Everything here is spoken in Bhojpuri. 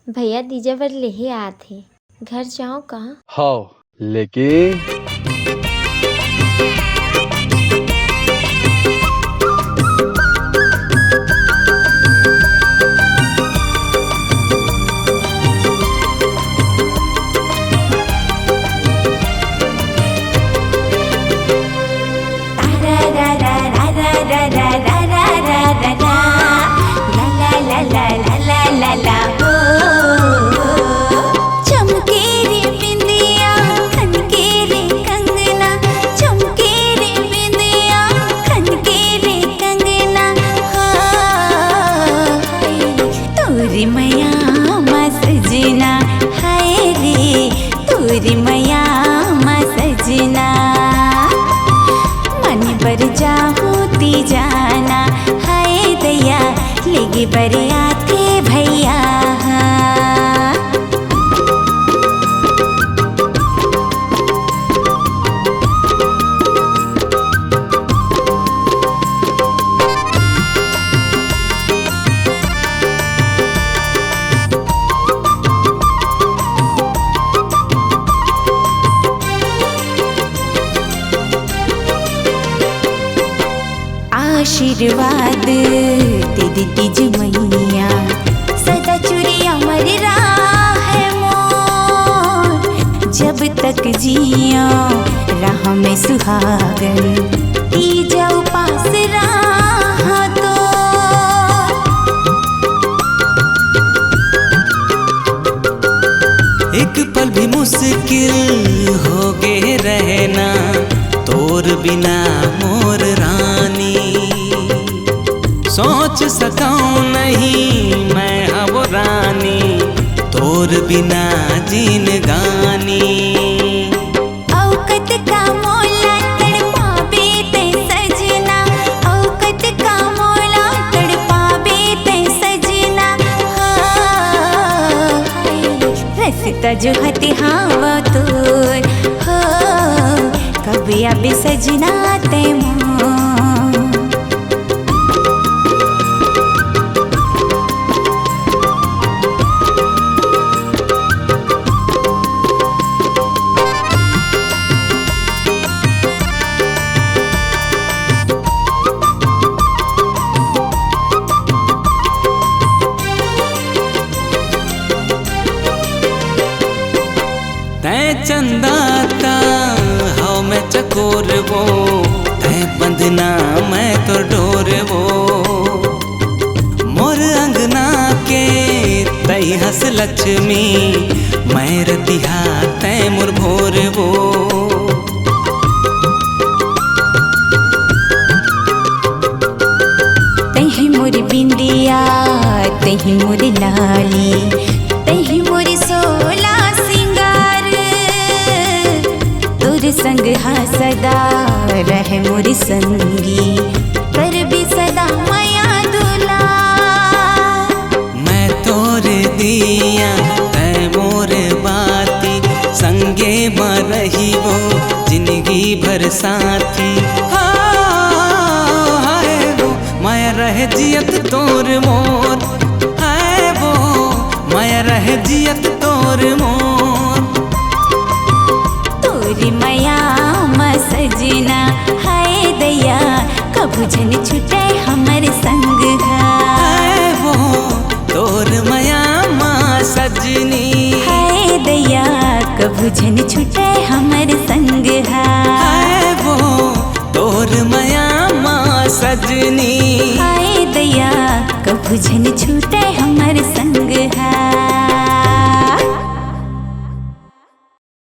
भैया दीजा बर लेहे आथे, घर जाओ का? हाँ, लेकिन तोरी मैया मा सजना मन बर जाहूती जाना हाय दैया लेगे बर आथे भैया। आशीर्वाद दे देती जी मैया सदा चुरी अमर राह मोर जब तक जियो राह में सुहागन तीजा उपास राह तो एक पल भी मुश्किल हो गए रहना तोर बिना मोर रानी सोच सकाऊं नहीं मैं अब रानी तोर बिना जीन गानी। औकत का मोला तड़पाबे ते सजना औकत का मोला तड़पाबे ते सजना रसता जो हते हावा तोर हो कभी अब सजना ते मोर। चंदाता हाँ मैं चकोर वो तै बंधना मैं तो डोर वो मोर अंगना के तई हंस लक्ष्मी मैं रतिहा तै मोर भोर वो। तही मोर बिंदिया तही मोर लाली तही मोर सोला संग हा सदा रह मोर संगी कर भी सदा माया दुला। मैं तोर दिया तै मोर बाती संगे में रही वो जिंदगी भर साथी हाय वो माया रह जियत तोर मोर हाय वो माया रह जियत तोर मोर। तोरी मैया मा सजना हाय दैया कभू जन छुटे हमर संग हाय वो तोर मैया मा सजनी हाय दैया कभू जन छुटे हमर संग हाय वो तोर मैया मा सजनी हाय दैया कभू जन छुटे